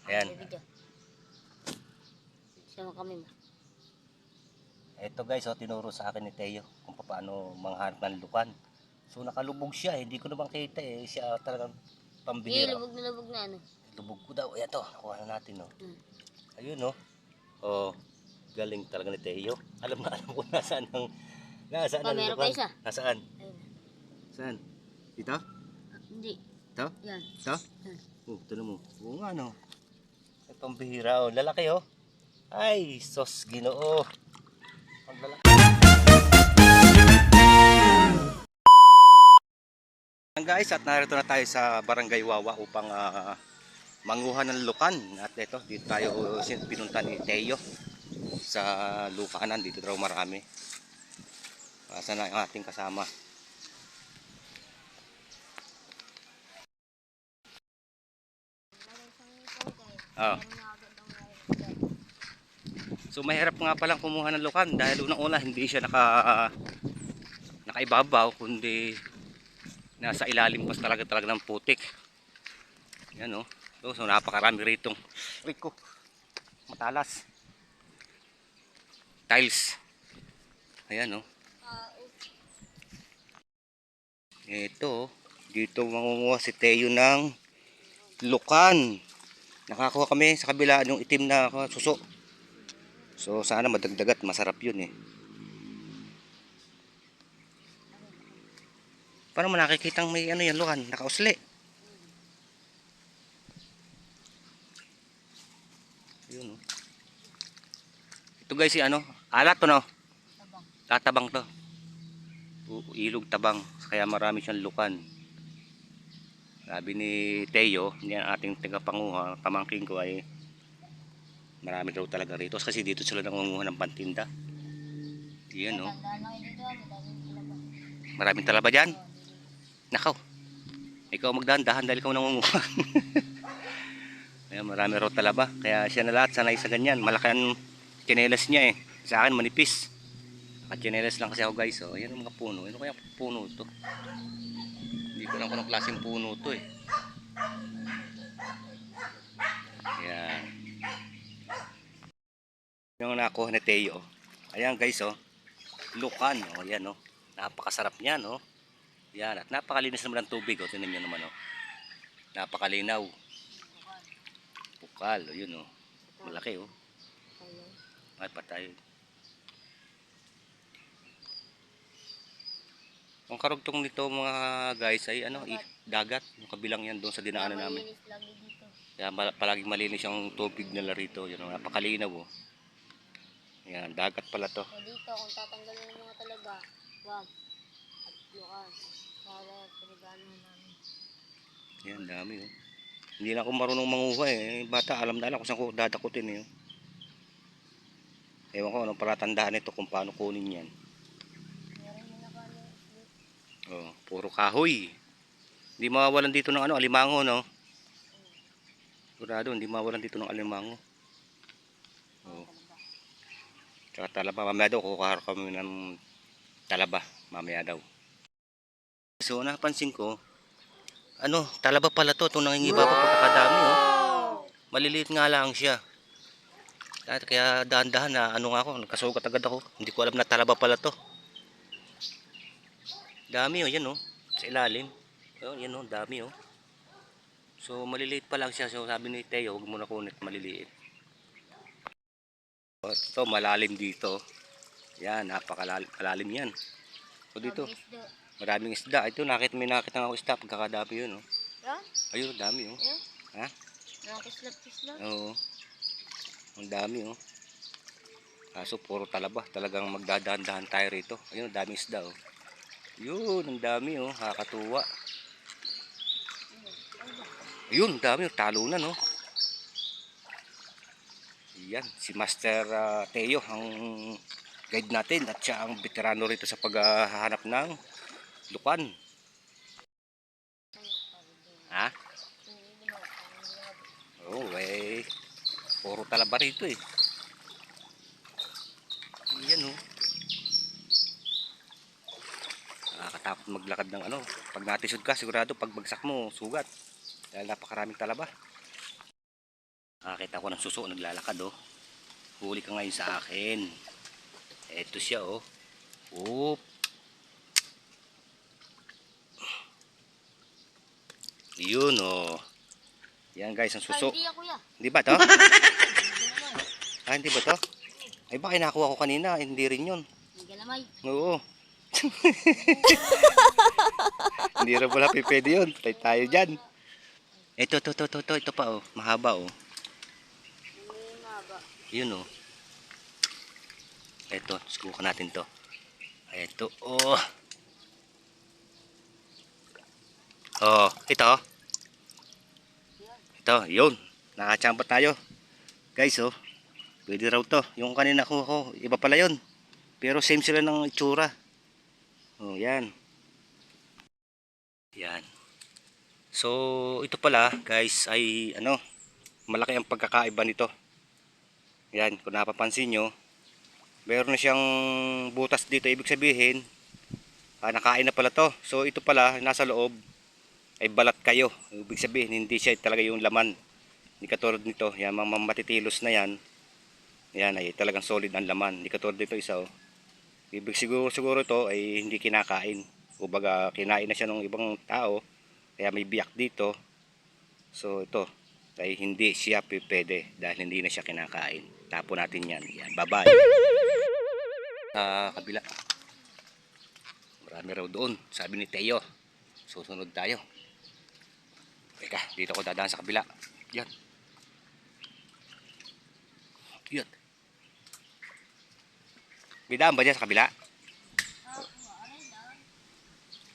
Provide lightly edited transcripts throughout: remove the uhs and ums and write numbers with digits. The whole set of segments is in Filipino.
Ayan. Sama kami ba? Ito guys, oh, tinuro sa akin ni Teo kung paano manghanap ng lukan. So nakalubog siya, hindi ko naman kita eh. Siya talagang pambihira. Lubog na ano. Lubog ko daw. Ayan to, nakuha na natin oh. Hmm. Ayun oh. Oh, galing talaga ni Teo. Alam ko nasaan ang Meron pa lukan. isa. Nasaan? Ayun. Saan? Dito? Hindi. Ito? Yan. Ito? Yan. Oh, ito na mo. Oo nga no. Ay, pambihira oh. Lalaki oh. Ay, sos Ginoo. Ang lalaki. Guys, at narito na tayo sa Barangay Wawa upang manguha ng lukan. At ito, dito tayo pinunta ni Teo sa lukanan. Dito daw marami. Saan na ang ating kasama? Oh. So mahirap nga palang kumuha ng lukan dahil unang-una hindi siya nakaibabaw kundi nasa ilalim pa talaga ng putik. Yan oh. So napakarami rito. Rico. Matalas. Tiles. Ayan oh. Ito, dito mangunguha si Teo ng lukan. Nakakuha kami sa kabila yung itim na suso. So sana madagdagat, masarap yun eh. Paano mo nakikitang may ano yan lukan, nakausli. Ayun oh. Ito guys si ano, alat to no? Tatabang to. Ilog tabang, kaya marami siyang lukan. Sabi ni Teo, yan ating tagapanguha, pamangking ko ay marami daw talaga rito kasi dito sila nangunguha ng pantinda. Yan oh. Maraming talaba dyan. Nakaw. Ikaw magdahan-dahan dahil ikaw nangunguha. Ayan, marami raw talaba. Kaya siya na lahat sanay sa ganyan. Malaki ang tsinelas niya eh. Sa akin manipis. Naka-tsinelas lang kasi ako guys. Oh. Ayan ang mga puno. Ano kaya puno ito? Hindi ko lang kung anong klaseng puno ito eh. Ayan. Yung nakuha ni Teo. Ayan guys oh. Lukan. Oh. Ayan oh. Napakasarap niyan oh. Yan. At napakalinis naman ng tubig oh. Tingnan nyo naman oh. Napakalinaw. Bukal. O yun oh. Malaki oh. Ay patay. Ang karugtong nito mga guys ay ano, dagat. Yung kabilang yan doon sa dinaanan namin. Kaya palaging malinis yung tubig nila rito. Yun oh. Napakalinaw oh. Yan. Dagat pala to. Dito kung tatanggalin ng mga talaga, wag. At lukan. Para pinagano namin. Yan, dami oh. Hindi na ako marunong manguha eh. Bata, alam na kung saan ko dadakutin eh. Ewan ko anong palatandaan nito kung paano kunin yan. Oh, puro kahoy. Hindi mawawalan dito ng ano, alimango no. Sigurado, hindi mawawalan dito ng alimango. Oh. Tsaka talaba, mamaya daw kukuha kami ng talaba, mamaya daw. So napansin ko, ano, talaba pala to, itong nangingibaba pagkakadami oh. Maliliit nga lang siya. Kaya dahan-dahan na ano nga ako, nagkasugat agad ako. Hindi ko alam na talaba pala to. Dami oh, yan oh, sa ilalim. Oh, yan oh, dami oh. So maliliit pa lang siya. So sabi ni Teo, huwag mo na kunit maliliit. Oh, ito malalim dito. Yan, napakalalim yan. So dito, maraming isda. Ito may nakita ng isda pagkakadami yun oh. Ayun, dami oh. Ha? Nakakislat-kislat. Oo. Ang dami oh. Kaso puro talaba. Talagang magdadahan-dahan tayo rito. Ayun, daming isda oh. Yun, ang dami oh. Nakakatuwa. Ayun, dami oh. Talunan oh. Yan, si Master Teo ang guide natin at siya ang veterano rito sa paghahanap ng lukan. Ha? Oh, eh. Puro talaba rito eh. Yan oh. Nakakatakot maglakad ng ano. Pag natisod ka, sigurado pag bagsak mo, sugat. Dahil napakaraming talaba. Nakakita ko ng suso, naglalakad oh. Huli ka ngayon sa akin. Eto siya oh. Oop. Yun oh. Yan guys, ang Ay, suso. hindi yan, kuya. Hindi ba to? Hindi naman. Ah, hindi ba to? Ay baka nakuha ko kanina, hindi rin yun. Hindi galamay. Oo. Hindi rin pala pwede yun. Patay tayo dyan. Ito pa oh. Mahaba oh. Hindi maba. Yun oh. Ito, subukan natin to. Ito oh. Oh, ito. Ito, yun. Nakachamba tayo. Guys oh. Pwede raw to. Yung kanina ko, iba pala yun. Pero same sila ng itsura. Oh, yan. Yan. So, ito pala, guys, ay ano, malaki ang pagkakaiba nito. Yan, kung napapansin nyo, meron na siyang butas dito. Ibig sabihin, nakain na pala to. So, ito pala, nasa loob, ay balat kayo. Ibig sabihin, hindi siya talaga yung laman. Hindi katulad nito. Yan, mga matitilos na yan. Yan, ay talagang solid ang laman. Hindi katulad dito isa, oh. Ibig siguro ito ay hindi kinakain. O baga kinain na siya ng ibang tao. Kaya may biyak dito. So ito ay hindi siya pwede dahil hindi na siya kinakain. Tapo natin yan. Yan. Bye-bye. Sa kabila. Marami raw doon. Sabi ni Teo. Susunod tayo. Teka, dito ako dadaan sa kabila. Yan. Yan. Bidaan ba dyan sa kabila?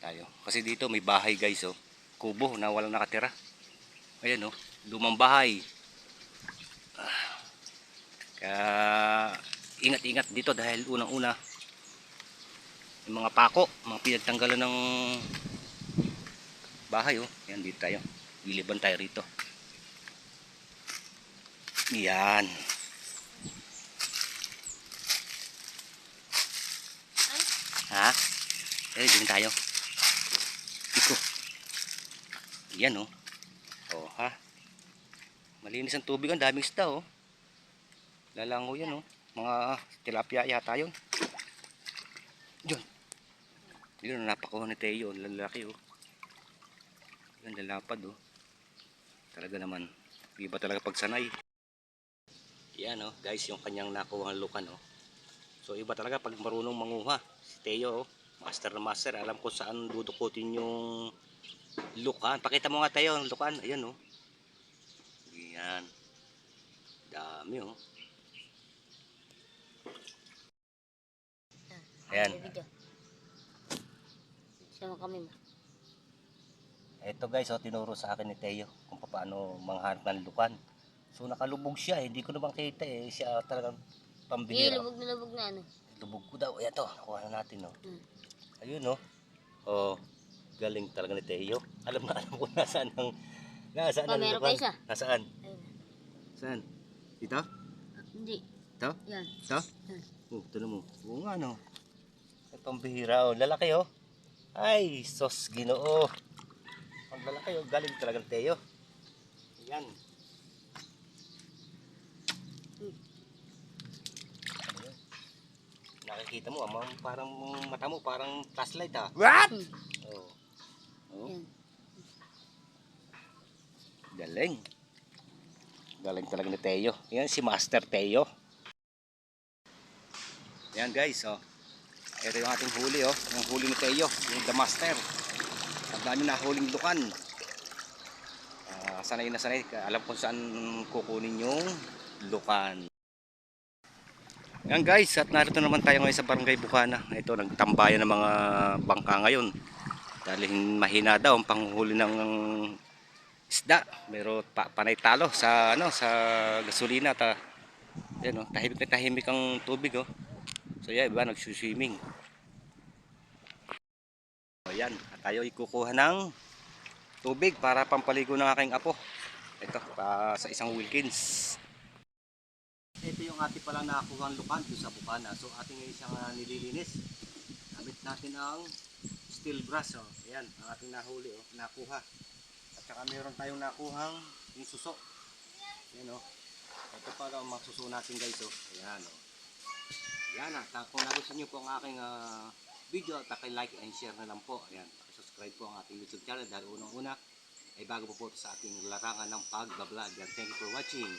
Tayo. Kasi dito may bahay guys oh. Kubo na walang nakatira. Ayan oh. Lumang bahay. Kaya ingat-ingat dito dahil unang-una yung mga pako, mga pinagtanggalan ng bahay oh. Ayan dito tayo. Liliban tayo rito. Yan. Ha? Din tayo. Iko. Yan oh. Oh ha. Malinis ang tubig, ang daming isda oh. Lalango yan oh. Mga tilapia yata yun. Diyan. Yun ang napakuha ni Teo. Lalaki oh. Yan lalapad oh. Talaga naman. Iba talaga pagsanay. Yan oh guys, yung kanyang nakuha ng lukan oh. So iba talaga pag marunong manguha. Si Teo oh. Master na master. Alam ko saan dudukutin yung lukan. Pakita mo nga tayo ang lukan. Ayan oh. Yan. Dami oh. Ayan. Sama kami mo. Ito guys oh, tinuro sa akin ni Teo kung paano manghanap ng lukan. So nakalubog siya. Hindi ko naman kita eh. Siya talagang pambihira. Lubog na ano. Lubog ko daw. Ayan to. Nakuha na natin oh. Ayun oh. Oh. Galing talaga ni Teo. Alam ko nasaan ang ang Meron lukan. pa isa. Nasaan? Ayun. Saan? Dito? Hindi. Ito? Yan. Ito? Ito na mo. Oo nga no. Ito ang bihira oh. Lalaki oh. Ay, sos Ginoo. Ang lalaki oh. Galing talagang Teo. Ayan. Nakikita mo parang mata mo parang flashlight ah. What? Oh. Oh. Yan. Galing. Galing talaga ni Teo. Yan si Master Teo. Yan guys, oh. Ito yung ating huli oh. Yung huli ni Teo, yung The Master. Ang dami na huling lukan. Sanay na sanay. Alam kung saan kukunin yung lukan. Yan guys, at narito naman tayo ngayon sa Barangay Bukana. Ito, nagtambayan ng mga bangka ngayon. Dahil mahina daw ang panghuhuli ng isda. Pero panay talo sa sa gasolina ta. Yan oh, tahimik na tahimik ang tubig oh. So yan, iba nagsuswimming. So yan, at tayo ikukuha ng tubig para pampaligo ng aking apo. Ito, sa isang Wilkins. Ito yung ating palang nakakuha ng lukan doon sa Bukana. So ating isang nililinis. Gamit natin ang steel brass. Oh. Ayan, ang ating nahuli, oh, nakuha. At saka meron tayong nakuhang yung suso. Yan o. Ito pa ang masusunod natin guys o. Ayan o. Yan at kung nagustuhan nyo po ang aking video, like and share na lang po. Ayan, subscribe po ang ating YouTube channel dahil unang-una ay bago po po sa ating larangan ng pagbablog. Thank you for watching.